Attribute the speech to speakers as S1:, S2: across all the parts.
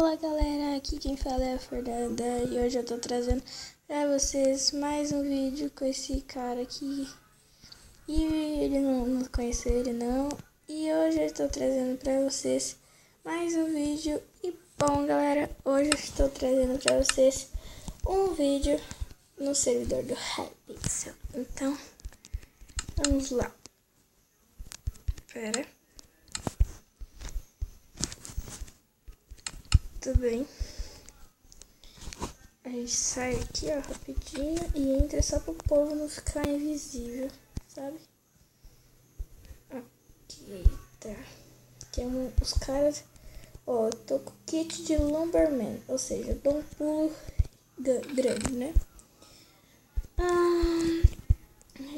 S1: Fala galera, aqui quem fala é a Fernanda e hoje eu tô trazendo pra vocês mais um vídeo com esse cara aqui. E ele não conheceu ele não. E hoje eu tô trazendo pra vocês mais um vídeo. E bom galera, hoje eu estou trazendo pra vocês um vídeo no servidor do Hypixel. Então, vamos lá. Pera. Tudo bem. A gente sai aqui, ó, rapidinho e entra só pro povo não ficar invisível, sabe? Aqui, tá. Tem os caras, ó, eu tô com kit de Lumberman, ou seja, dou um pulo grande, né?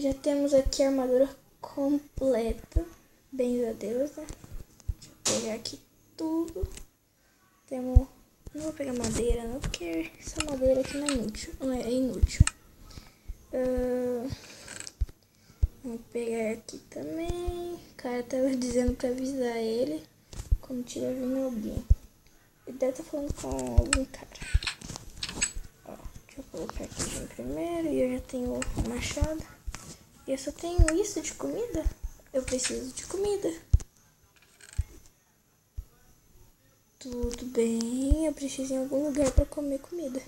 S1: Já temos aqui a armadura completa, bem a Deus, né? Deixa eu pegar aqui tudo. Temos... Não vou pegar madeira não, porque essa madeira aqui não é inútil. Vou pegar aqui também. O cara tava dizendo pra avisar ele quando tiver vindo alguém. Ele deve estar falando com algum cara. Ó, deixa eu colocar aqui primeiro. E eu já tenho o machado. E eu só tenho isso de comida? Eu preciso de comida. Tudo bem, eu preciso ir em algum lugar pra comer comida.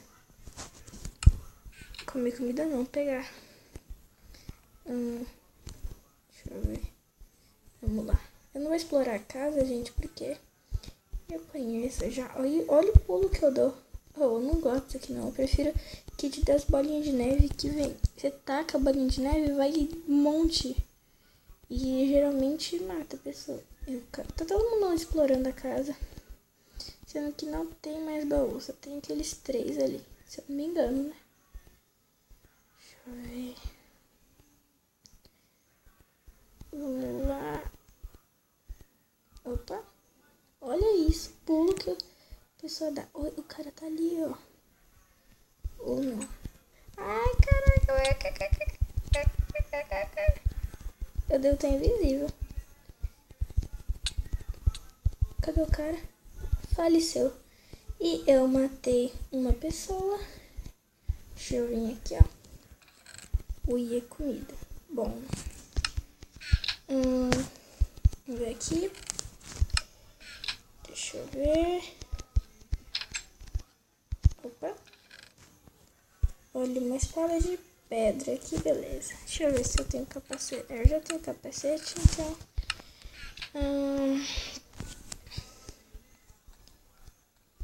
S1: Comer comida não, pegar. Deixa eu ver. Vamos lá. Eu não vou explorar a casa, gente, porque eu conheço já. Olha o pulo que eu dou. Eu não gosto disso aqui não. Eu prefiro kit das bolinhas de neve que vem. Você taca a bolinha de neve e vai um monte. E geralmente mata a pessoa. Tá todo mundo explorando a casa. Sendo que não tem mais baú, só tem aqueles 3 ali, se eu não me engano, né? Deixa eu ver. Vamos lá. Opa. Olha isso, pulo que a pessoa dá. O cara tá ali, ó. Ou não. Ai, caraca. Eu devo estar invisível. Cadê o cara? Faleceu. E eu matei uma pessoa. Deixa eu vir aqui, ó. Ui, é comida. Bom. Vamos ver aqui. Deixa eu ver. Opa. Olha, uma espada de pedra. Que beleza. Deixa eu ver se eu tenho capacete. Eu já tenho capacete, então...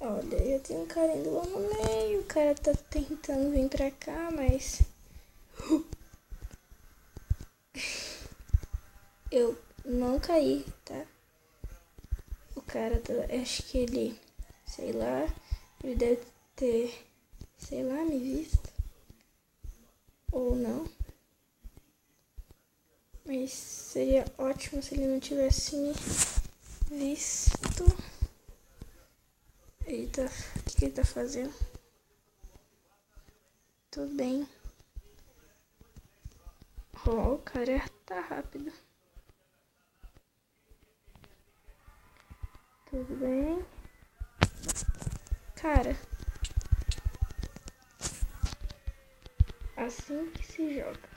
S1: Olha, eu tenho um cara indo lá no meio. O cara tá tentando vir pra cá, mas... Eu não caí, tá? O cara tá... Acho que ele... Sei lá. Ele deve ter... Sei lá, me visto. Ou não. Mas seria ótimo se ele não tivesse me visto. Eita, o que ele tá fazendo? Tudo bem. O cara tá rápido. Tudo bem. Cara. Assim que se joga.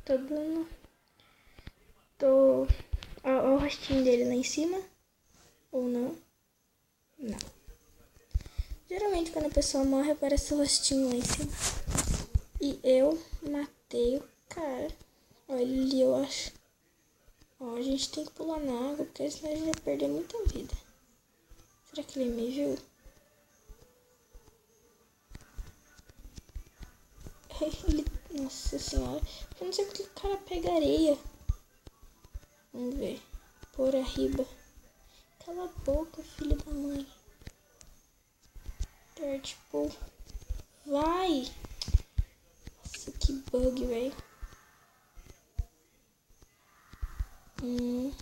S1: Tô dando... Olha o rostinho dele lá em cima. Ou não? Não. Geralmente quando a pessoa morre aparece o rostinho lá em cima. E eu matei o cara. Olha ele ali, eu acho. Ó, a gente tem que pular na água, porque senão a gente vai perder muita vida. Será que ele me viu? Nossa senhora. Eu não sei porque o cara pega areia. Vamos ver. Por arriba. Cala a boca, filho da mãe. Tipo, vai. Nossa, que bug, velho. Vem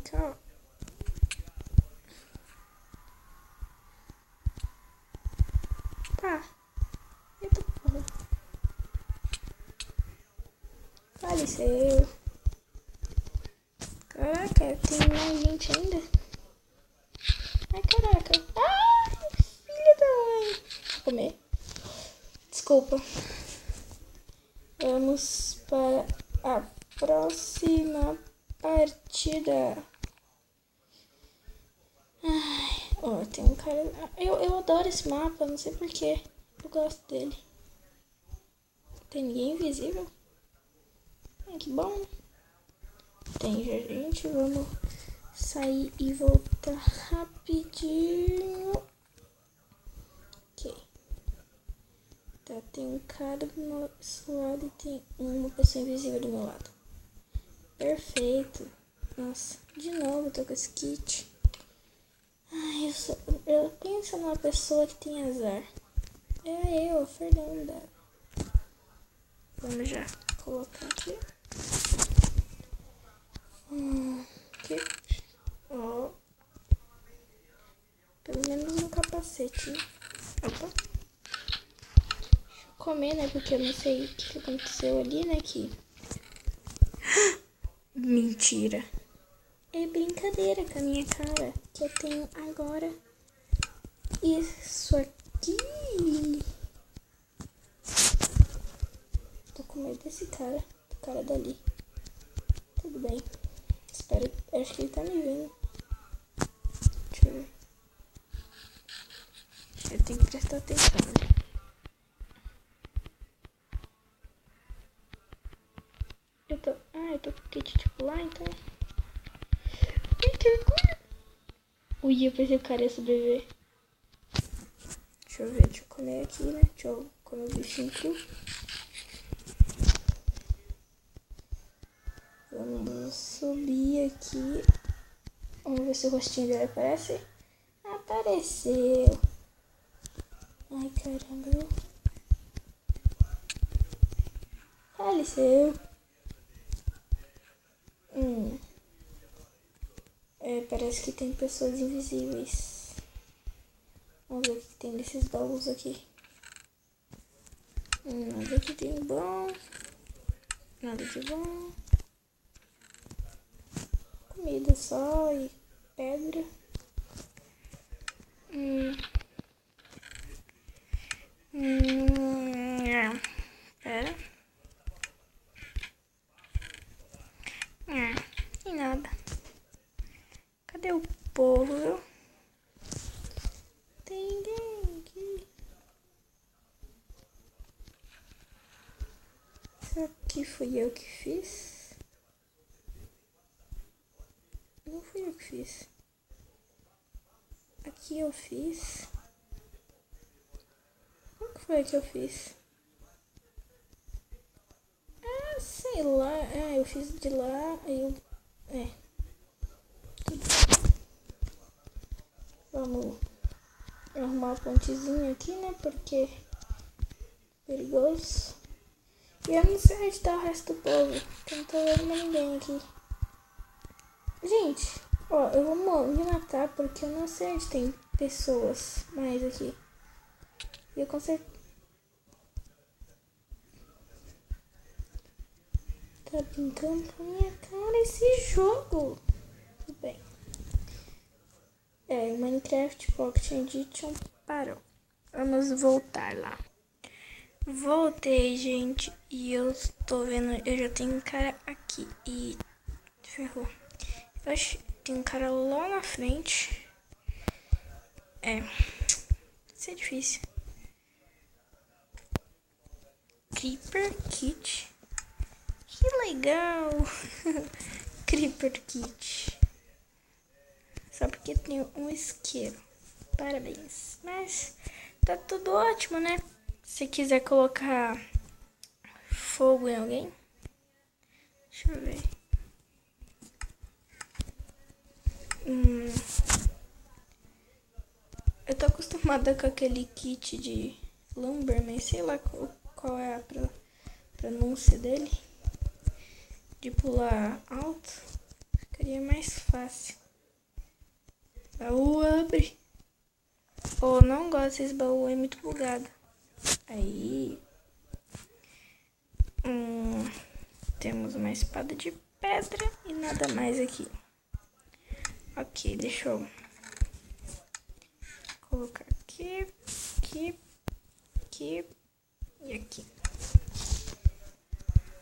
S1: cá. Tá. Eita porra. Faleceu. Caraca, tem mais gente ainda? Ai, caraca. Ai, filha da mãe. Vou comer. Desculpa. Vamos para a próxima partida. Ai, ó, tem um cara... Eu adoro esse mapa, não sei porquê. Eu gosto dele. Tem ninguém invisível? Ai, que bom. Tem, gente. Vamos sair e voltar rapidinho. Ok. Tá, tem um cara do nosso lado e tem uma pessoa invisível do meu lado. Perfeito. Nossa, de novo eu tô com esse kit. Ai, eu penso numa pessoa que tem azar. É eu, Fernanda. Vamos já colocar aqui. Aqui. Ó. Pelo menos um capacete, né? Opa. Deixa eu comer, né? Porque eu não sei o que aconteceu ali, né? Que... Mentira. É brincadeira com a minha cara que eu tenho agora. Isso aqui. Tô com medo desse cara. Do cara dali. Tudo bem. Espero. Acho que ele tá me vendo. Deixa eu ver. Eu tenho que prestar atenção, né? Eu tô com o kit tipo lá, então. Ui, eu pensei que o cara ia sobreviver. Deixa eu ver, deixa eu comer aqui, né? Deixa eu comer o bichinho cru. Vamos subir aqui. Vamos ver se o rostinho dele aparece. Apareceu. Ai, caramba, viu? Faleceu. Parece que tem pessoas invisíveis. Vamos ver o que tem nesses baús aqui. Nada que tem bom. Nada de bom. Comida só e pedra. Pera. E nada. Cadê o povo? Tem ninguém aqui. Será que fui eu que fiz? Não fui eu que fiz. Aqui eu fiz. Como que foi que eu fiz? Ah, sei lá. Ah, eu fiz de lá. Aí eu... Tudo bem. Vamos arrumar a pontezinha aqui, né? Porque perigoso. E eu não sei onde tá o resto do povo. Porque eu não tô vendo ninguém aqui. Gente, ó, eu vou me matar porque eu não sei onde tem pessoas mais aqui. E eu consigo... Tá brincando com a minha cara esse jogo. Tudo bem. Minecraft Pocket Edition parou. Vamos voltar lá. Voltei, gente. E eu tô vendo... Eu já tenho um cara aqui. E... ferrou. Eu acho que tem um cara lá na frente. Isso é difícil. Creeper Kit. Que legal. Creeper Kit. Só porque tem um isqueiro. Parabéns. Mas tá tudo ótimo, né? Se quiser colocar fogo em alguém. Deixa eu ver. Eu tô acostumada com aquele kit de Lumberman, sei lá qual é a pronúncia dele. De pular alto, ficaria mais fácil. Baú abre. Oh, não gosto desse baú, é muito bugado. Aí. Temos uma espada de pedra e nada mais aqui. Ok, deixa eu colocar aqui e aqui.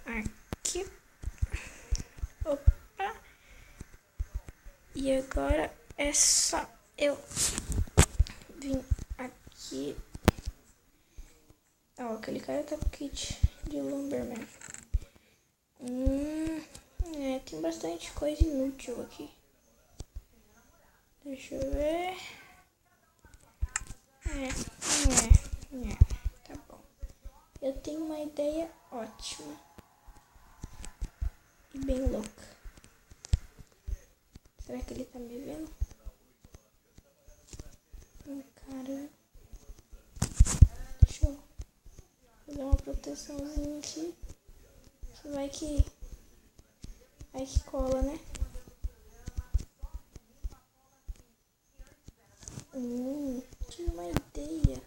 S1: Aqui. Opa. E agora é só eu vir aqui. Ó, aquele cara tá com kit de Lumberman. Tem bastante coisa inútil aqui. Deixa eu ver. Tá bom. Eu tenho uma ideia ótima. E bem louca. Será que ele tá me vendo? Cara. Deixa eu fazer uma proteçãozinha aqui. Que vai que cola, né? Tive uma ideia.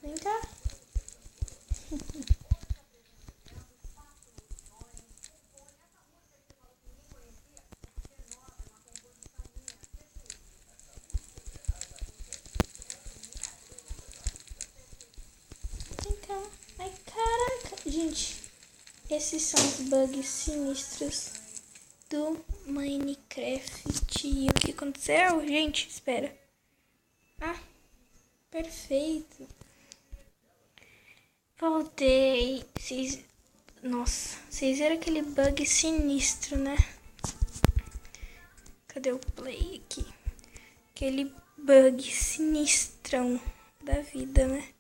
S1: Vem cá. Vem cá. Ai, caraca. Gente, esses são os bugs sinistros do Minecraft. E o que aconteceu? Gente, espera. Perfeito. Voltei. Nossa, vocês viram aquele bug sinistro, né? Cadê o play aqui? Aquele bug sinistrão da vida, né?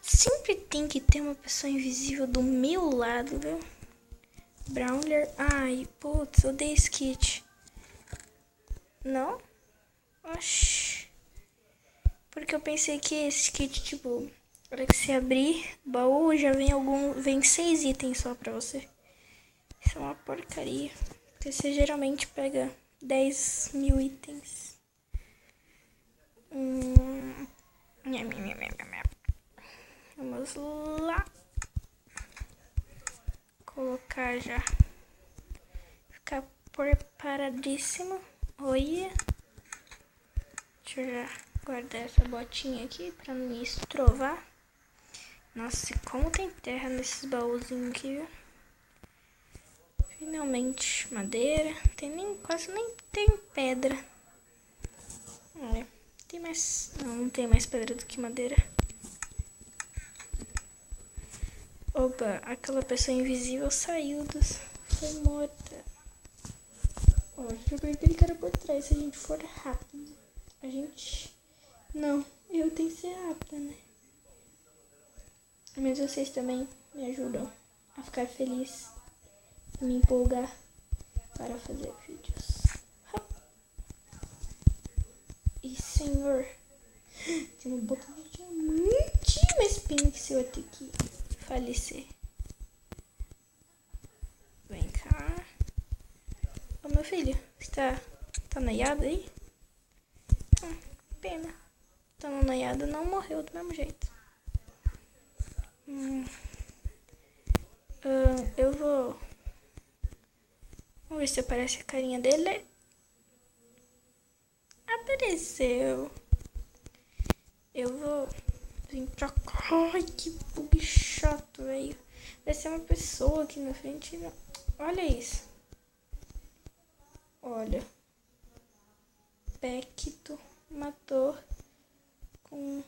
S1: Sempre tem que ter uma pessoa invisível do meu lado, viu? Brawler. Ai, putz, odeio esse kit. Não? Oxi. Porque eu pensei que esse kit, tipo, para que você abrir o baú, já vem 6 itens só pra você. Isso é uma porcaria. Porque você geralmente pega 10.000 itens. Vamos lá. Colocar já. Ficar preparadíssimo. Olha. Deixa eu já guardar essa botinha aqui pra não me estrovar. Nossa, e como tem terra nesses baúzinhos aqui, viu? Finalmente, madeira. Quase nem tem pedra. Tem mais... Não tem mais pedra do que madeira. Opa, aquela pessoa invisível saiu foi morta. Ó, deixa eu ver aquele cara por trás se a gente for rápido. Não, eu tenho que ser rápida, né? Mas vocês também me ajudam a ficar feliz e me empolgar para fazer vídeos. E senhor, tem uma bota de diamante, mas pena que você vai ter que falecer. Vem cá. Ô meu filho, você tá noiado aí? Pena. Tá noiado, não morreu do mesmo jeito. Eu vou... Vamos ver se aparece a carinha dele. Apareceu. Eu vou vir pra cá. Ai, que bug chato, velho. Vai ser uma pessoa aqui na frente. Não. Olha isso. Olha. Pecto matou com...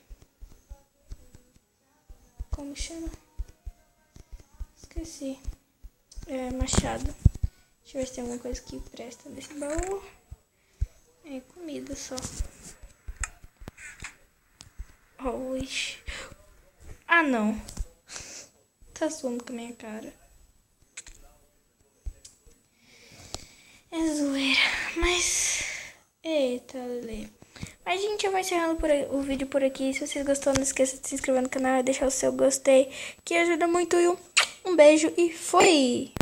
S1: Como chama? Esqueci. Machado. Deixa eu ver se tem alguma coisa que presta nesse baú. É comida só. Ixi. Ah, não. Tá zoando com a minha cara. É zoeira. Mas... Eita, Lê. Mas, gente, eu vou encerrando o vídeo por aqui. Se vocês gostaram, não esqueça de se inscrever no canal e deixar o seu gostei, que ajuda muito. E um beijo e fui!